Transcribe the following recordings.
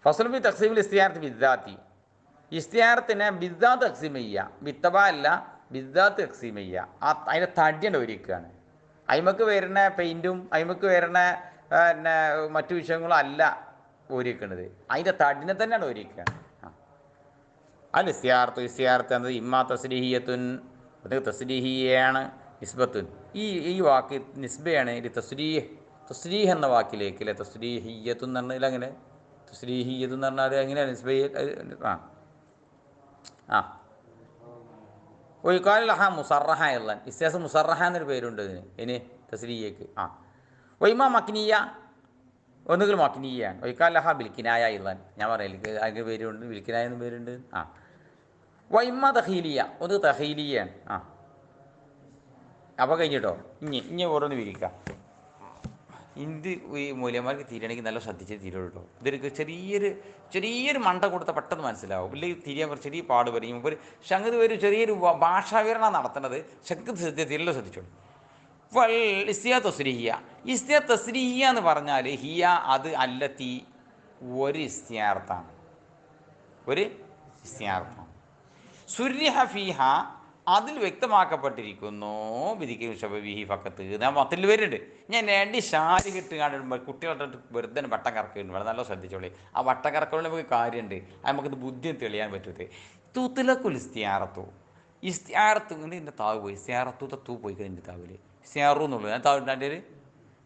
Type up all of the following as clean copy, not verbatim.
ഫസ്ലുൻ ഫി തഖ്സീമിൽ ഇസ്തിയാറത്ത് ബിദ്ദാത്തി. ഇസ്തിയാറത്തിനെ ബിദ്ദാത്ത് തഖ്സീം ചെയ്യുക, ബിത്തബ അല്ല, ബിദ്ദാത്ത് തഖ്സീം ചെയ്യുക. അതിൻ്റെ തടിയുണ്ട് ഒരുക്കുകയാണ്. അയിമക്ക് വരുന്ന പെയിൻറ്റും അയിമക്ക് വരുന്ന പിന്നെ മറ്റു വിഷയങ്ങളും അല്ല ഒരുക്കുന്നത്, അതിൻ്റെ തടിനെ തന്നെയാണ് ഒരുക്കുകയാണ്. അല്ല ഇസ്തിയാർത്ത് എന്നത് ഇമ്മാ തസ്രീഹിയത്തുൻ, അത് തസ്രീഹിയാണ്, നിസ്ബത്തുൻ. ഈ വാക്ക് നിസ്ബയാണ്. ഇത് തസ്രീഹ് എന്ന വാക്കിലേക്ക് അല്ലെ, തസ്രീഹിയത്തുൻ എന്ന് പറഞ്ഞാൽ അങ്ങനെ, തസ്രീഹിയത്ത് എന്ന് പറഞ്ഞാൽ എങ്ങനെയാണ് നിസ്ബ? ഒയ്ക്കാലഹ മുസറഹ ഉള്ള ഇസ്തിയാസ് മുസറഹ എന്നൊരു പേരുണ്ട് ഇതിന്, ഇനി തസ്രീഹയ്ക്ക്. ഒയ്മ മക്നിയ, ഒന്നുകിൽ മക്നിയാണ്. ഒയ്ക്കാലഹ ബിൽക്കിനായ ഉള്ള, ഞാൻ പറയില്ല അതിൻ്റെ പേരുണ്ട്, ബിൽക്കിനായ എന്ന പേരുണ്ട്. വൈമ തഹീലിയ, ഒന്ന് തഹീലിയാണ്. അപ്പോൾ കഴിഞ്ഞിട്ടോ. ഇനി ഓരോന്ന് വിരിക്കാം. ഇത് ഈ മൂല്യന്മാർക്ക് തീരണമെങ്കിൽ നല്ല ശ്രദ്ധിച്ച് തീരുള്ളൂ കേട്ടോ. ഇതൊരു ചെറിയൊരു മണ്ട കൊടുത്താൽ പെട്ടെന്ന് മനസ്സിലാവും. ഇല്ലെങ്കിൽ തിരിയാൻ കുറച്ച് ചെറിയ പാട് പറയും. ഒരു സംഗതി ഒരു ചെറിയൊരു ഭാഷാവിവരണം നടത്തുന്നത് തീരല്ലോ ശ്രദ്ധിച്ചോളൂ. വൽ ഇസ്തിയാ തസ്രീഹിയ, ഇസ്തിയാ തസ്രീഹിയ എന്ന് പറഞ്ഞാൽ ഹിയ അത് അല്ലത്തി ഒരു ഇസ്തിയാർത്താണ്, ഒരു ഇസ്തിയാർത്താണ്. സുരിഹ ഫീഹ അതിൽ വ്യക്തമാക്കപ്പെട്ടിരിക്കുന്നു. വിധിക്കും ഷബീഹി ഫക്കത്ത് ഞാൻ മൊത്തത്തിൽ വരുന്നുണ്ട്. ഞാൻ രണ്ട് ഷാരി കിട്ട് കാണുമ്പോൾ കുട്ടികളുടെ വെറുതെ വട്ടം കറക്കുന്നുണ്ട്. വളരെ നല്ല ശ്രദ്ധിച്ചോളി. ആ വട്ടം കറക്കുമ്പോൾ നമുക്ക് കാര്യമുണ്ട്, അത് നമുക്കിത് ബുദ്ധിയും തെളിയാൻ പറ്റരുത്. തുത്തിലക്കുൽ ഇസ്തിയാറത്തു, ഇസ്തിയാറത്ത് ഇതിൻ്റെ താവ് പോയി, ഇസ്തിയാറത്തു തൂ പോയി കഴിഞ്ഞ താവില് ഇസ്തിയാറു എന്നുള്ളത് ഞാൻ താവിൻ്റെ എൻ്റെ ഒരു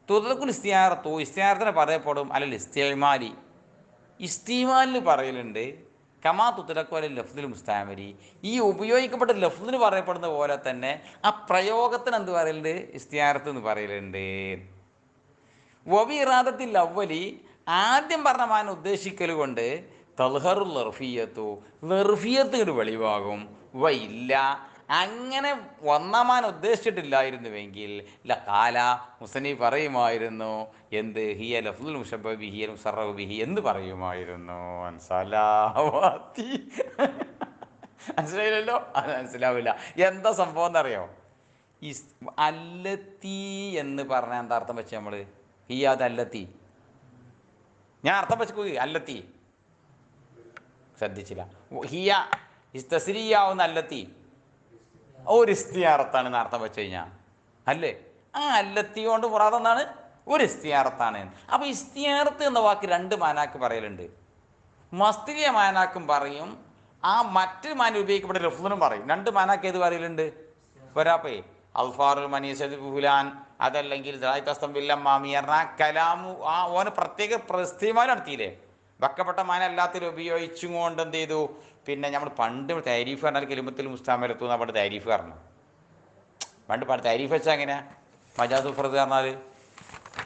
തുത്തിലക്കുൽ ഇസ്തിയാറത്തു, ഇസ്തിയാറത്തിന് പറയപ്പെടും. അല്ലെങ്കിൽ ഇസ്തിമാലി, ഇസ്തിമാലിന് പറയലുണ്ട്. കമാ തുത്തലക്കോല ലഫ്ദുൽ മുസ്താമരി, ഈ ഉപയോഗിക്കപ്പെട്ട ലഫ്ദിന് പറയപ്പെടുന്ന പോലെ തന്നെ ആ പ്രയോഗത്തിന് എന്ത് പറയലുണ്ട്? ഇസ്തിയാറത്ത് എന്ന് പറയലുണ്ട്. വബി ഇറാദത്തിൽ അവലി, ആദ്യം പറഞ്ഞ മാന ഉദ്ദേശിക്കൽ കൊണ്ട് തൽഹറുൽ ലർഫിയത്തു, ലർഫിയത്ത് ഇങ്ങോട്ട് വെളിവാകും. ഇല്ല അങ്ങനെ ഒന്നാമാൻ ഉദ്ദേശിച്ചിട്ടില്ലായിരുന്നുവെങ്കിൽ ലഖാല മുസനി പറയുമായിരുന്നു എന്ത്? ഹിയ ലഫ്ദുൽ മുശബ്ബഹ ബിഹി അൽ മുസറഹു ബിഹി എന്ന് പറയുമായിരുന്നു. മനസ്സിലായില്ലല്ലോ? അത് മനസ്സിലാവില്ല. എന്താ സംഭവം എന്നറിയോ? അല്ലത്തി എന്ന് പറഞ്ഞാൽ എന്താ അർത്ഥം വെച്ച് നമ്മൾ? ഹിയ അത് അല്ലത്തി, ഞാൻ അർത്ഥം വെച്ചു അല്ലത്തി, ശ്രദ്ധിച്ചില്ല. ഹിയ തസ്രീയാവുന്ന അല്ലത്തി ഒരു ഇസ്തിയാറത്താണ് അർത്ഥം വെച്ച് കഴിഞ്ഞാൽ അല്ലേ? ആ അല്ലത്തി കൊണ്ട് മുറാദ് എന്താണ്? ഒരു ഇസ്തിയാറത്താണ്. അപ്പോൾ ഇസ്തിയാറത്ത് എന്ന വാക്ക് രണ്ട് മാനാക്ക് പറയലുണ്ട്. മസ്തിരിയ മാനാക്കും പറയും, ആ മറ്റൊരു മാന ഉപയോഗിക്കപ്പെട്ട ലഫ്ദിനും പറയും. രണ്ട് മാനാക്ക് ഏത് പറയലുണ്ട്? വരാപ്പേ അൽഫാറുൽ മനീസദ് ഫുലാൻ, അതല്ലെങ്കിൽ കലാമു, ആ ഓന് പ്രത്യേക പ്രസ്തിമാനം നടത്തിയില്ലേ? വെക്കപ്പെട്ട മാന എല്ലാത്തിലും ഉപയോഗിച്ചും കൊണ്ട് എന്ത് ചെയ്തു? പിന്നെ നമ്മൾ പണ്ട് താരീഫ് പറഞ്ഞാൽ കെലിമത്തിൽ മുസ്താമലത്തു എന്നാ പണ്ട് താരീഫ് പറഞ്ഞു. പണ്ട് താരീഫ് വെച്ചാൽ എങ്ങനെയാ? മജാദു ഫർദ് പറഞ്ഞാൽ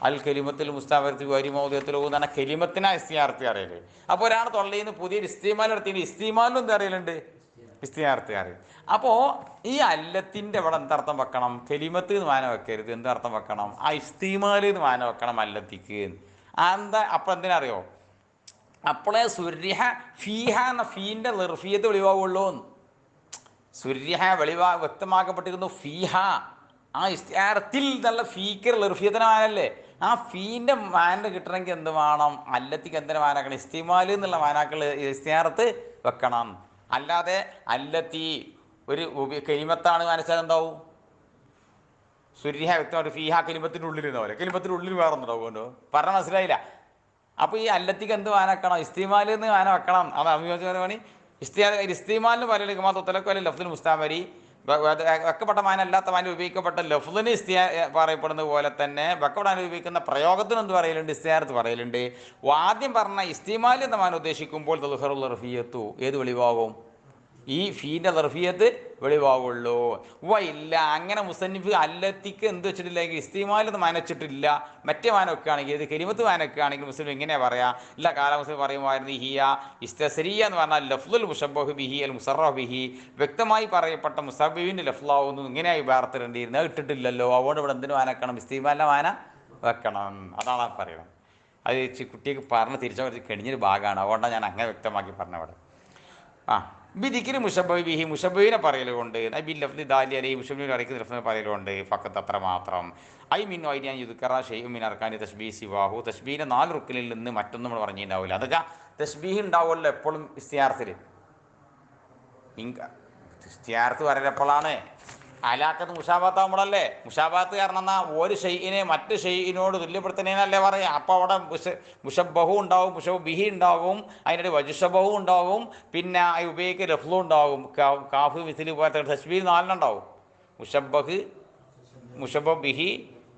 അൽ കെലിമത്തിൽ മുസ്താമലത്ത് വരിമൗദത്തിലോ എന്നാണ് കെലിമത്തിനാ ഇസ്തിയാർത്ത് അറിയല്. അപ്പോൾ ഒരാൾ തൊള്ളയിൽ നിന്ന് പുതിയൊരു ഇസ്തിമാൽ നടത്തിയത് ഇസ്തിമാലും എന്താ അറിയലുണ്ട്? ഇസ്തിയാർത്ത് അറിയും. അപ്പോൾ ഈ അല്ലത്തിൻ്റെ ഇവിടെ എന്തർത്ഥം വെക്കണം? കെലിമത്ത് എന്ന് മാന വെക്കരുത്. എന്തർത്ഥം വെക്കണം? ആ ഇസ്തിമാലിൽ നിന്ന് മാന വെക്കണം അല്ലത്തിക്ക്. എന്താ അപ്പം എന്തിനറിയോ? അപ്പോളെ സുരിഹ ഫീഹ എന്ന ഫീൻ്റെ ലർഫിയത്ത് വെളിവാകുള്ളൂ. സുരിഹ വ്യക്തമാക്കപ്പെട്ടിരുന്നു ഫീഹ, ആ ഇസ്തിയാറത്തിൽ നല്ല ഫീക്കർ ലർഫിയത്തിന് മാനല്ലേ? ആ ഫീൻ്റെ മാന കിട്ടണമെങ്കിൽ എന്ത് വേണം? അല്ലത്തിക്ക് എന്തിനു മാനാക്കണം? ഇസ്തിമാൽ എന്നുള്ള മാനാക്കൾ ഇസ്തിയാറത്ത് വെക്കണം. അല്ലാതെ അല്ലത്തി ഒരു കെലിമത്താണ് മനസ്സിലാൽ എന്താവും? സുരിഹ വ്യക്തമായിട്ട് ഫീഹ കെലിമത്തിൻ്റെ ഉള്ളിൽ ഉണ്ടാവില്ല, കെലിമത്തിൻ്റെ ഉള്ളിൽ വേറെ ഒന്നുണ്ടാവുമല്ലോ. പറഞ്ഞാൽ മനസ്സിലായില്ല. അപ്പോൾ ഈ അല്ലത്തിക്ക് എന്ത് മാനാക്കണം? ഇസ്തിമാൽ എന്ന് മാന വെക്കണം. അത് അഭിയോജന ഇസ്തിമാലിന് പറയലേക്ക് മാത്രം ലഫ്ദുൽ മുസ്താമരി, വെക്കപ്പെട്ട മാന അല്ലാത്ത മാന ഉപയോഗിക്കപ്പെട്ട ലഫ്ദിന് പറയപ്പെടുന്ന പോലെ തന്നെ വെക്കപ്പെട്ട മാന ഉപയോഗിക്കുന്ന പ്രയോഗത്തിന് എന്ത് പറയലുണ്ട്? ഇസ്തിയാറത്ത് പറയലുണ്ട്. ആദ്യം പറഞ്ഞ ഇസ്തിമാൽ എന്ന മാന ഉദ്ദേശിക്കുമ്പോൾ തൽഹറുൽ ലർഫിയത്തു ഏത് വെളിവാകും? ഈ ഫീൻ്റെ ലർഫിയത്ത് വെളിവാകുള്ളൂ. ഇല്ല അങ്ങനെ മുസന്നിഫ് അല്ലത്തിക്ക് എന്ത് വെച്ചിട്ടില്ലെങ്കിൽ ഇസ്തിമാലെന്ന് മാനച്ചിട്ടില്ല, മറ്റേ മാന വെക്കുകയാണെങ്കിൽ ഇത് കെലിമത്ത് മാന വെക്കുകയാണെങ്കിൽ മുസ്ലിം എങ്ങനെയാ പറയാ? ഇല്ല കാല മുസ്ലിം പറയുമായിരുന്നു ഹിയ ഇസ്തസ്രിയ എന്ന് പറഞ്ഞാൽ ലഫ്ദുൽ മുശബ്ബഹു ബിഹി അൽ മുസറഹു ബിഹി, വ്യക്തമായി പറയപ്പെട്ട മുസബ്ബിഹിൻ്റെ ലഫ്ലാവുന്നു ഇങ്ങനെയായി വാർത്തിടേണ്ടിയിരുന്നത് ഇട്ടിട്ടില്ലല്ലോ. അതുകൊണ്ട് ഇവിടെ എന്തിനു മാന വെക്കണം? ഇസ്തിമാലിൻ്റെ മാന വെക്കണം. അതാണ് പറയണം. അത് കുട്ടിക്ക് പറഞ്ഞ് തിരിച്ചു കഴിഞ്ഞൊരു ഭാഗമാണ്. അതുകൊണ്ടാണ് ഞാൻ അങ്ങനെ വ്യക്തമാക്കി പറഞ്ഞവിടെ. ബിദിക്കിന് മുഷബിഹി മുഷബീനെ പറയലുകൊണ്ട് ബി ലഫ്ലി ദാലി അലൈഹി മുഷബീൻ അറയ്ക്കുന്ന ലഫ്ലിനെ പറയലുകൊണ്ട് ഫക്കത്ത് അത്ര മാത്രം ഐ മീൻ ഐഡിയാൻ യുദ്ക്കറ ഷെയ്ഖ് മീൻ അർക്കാനി തഷ്ബീ സിവാഹു തഷ്ബീൻ്റെ 4 റുക്കിനിൽ നിന്ന് മറ്റൊന്നും നമ്മൾ പറഞ്ഞിട്ടുണ്ടാവില്ല. അതൊക്കെ തഷ്ബീഹ് ഉണ്ടാവുമല്ലോ എപ്പോഴും ഇസ്തിയാർത്തിൽ. ഇസ്തിയാർത്ത് പറയലെപ്പോഴാണ് അലാക്കത്ത് മുഷാബാത്താകുമ്പോഴല്ലേ. മുഷാബാത്ത് കാരണം എന്നാൽ ഒരു ഷെയ്ഖിനെ മറ്റ് ഷെയ്ഖിനോട് തുല്യപ്പെടുത്തുന്നതിനല്ലേ പറയാം. അപ്പോൾ അവിടെ മുഷബഹു ഉണ്ടാവും, മുഷബിഹി ഉണ്ടാവും, അതിനിടെ വജുഷബഹു ഉണ്ടാവും, പിന്നെ ഉപയോഗിക്ക് ലഫ്ലു ഉണ്ടാവും, കാഫ് മിസിലി പോലത്തെ തഷ്ബീഹ് 4 ഉണ്ടാവും. മുഷബഹ്, മുഷബിഹി,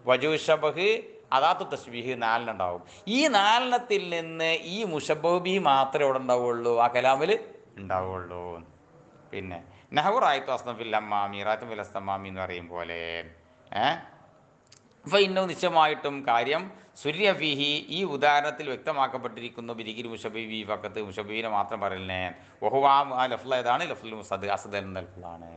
വജുഷബഹ്, അതാത്ത് തഷ്ബീഹ് 4 ഉണ്ടാവും. ഈ 4 നിന്ന് ഈ മുഷബിഹി മാത്രമേ ഇവിടെ ഉണ്ടാവുള്ളൂ, ആ കലാമിൽ ഉണ്ടാവുള്ളൂ. പിന്നെ നെഹ്റായിത്തു അസ്നഫിൽ അമ്മാമി റാത്തും ഫിലസ്തമാമി എന്ന് പറയും പോലെ അപ്പോൾ ഇന്നും നിശ്ചയമായിട്ടും കാര്യം സുര്യഫിഹി ഈ ഉദാഹരണത്തിൽ വ്യക്തമാക്കപ്പെട്ടിരിക്കുന്നു. ബിരിഗിരി മുഷബി ഫക്കത്ത് മുഷബീനെ മാത്രം പറയലിനെ ഒഹുവാ ആ ലഫ്ല ഏതാണ്? ലഫ്ലുൽ മുസദ് അസദൽ ലഫ്ലാണ്.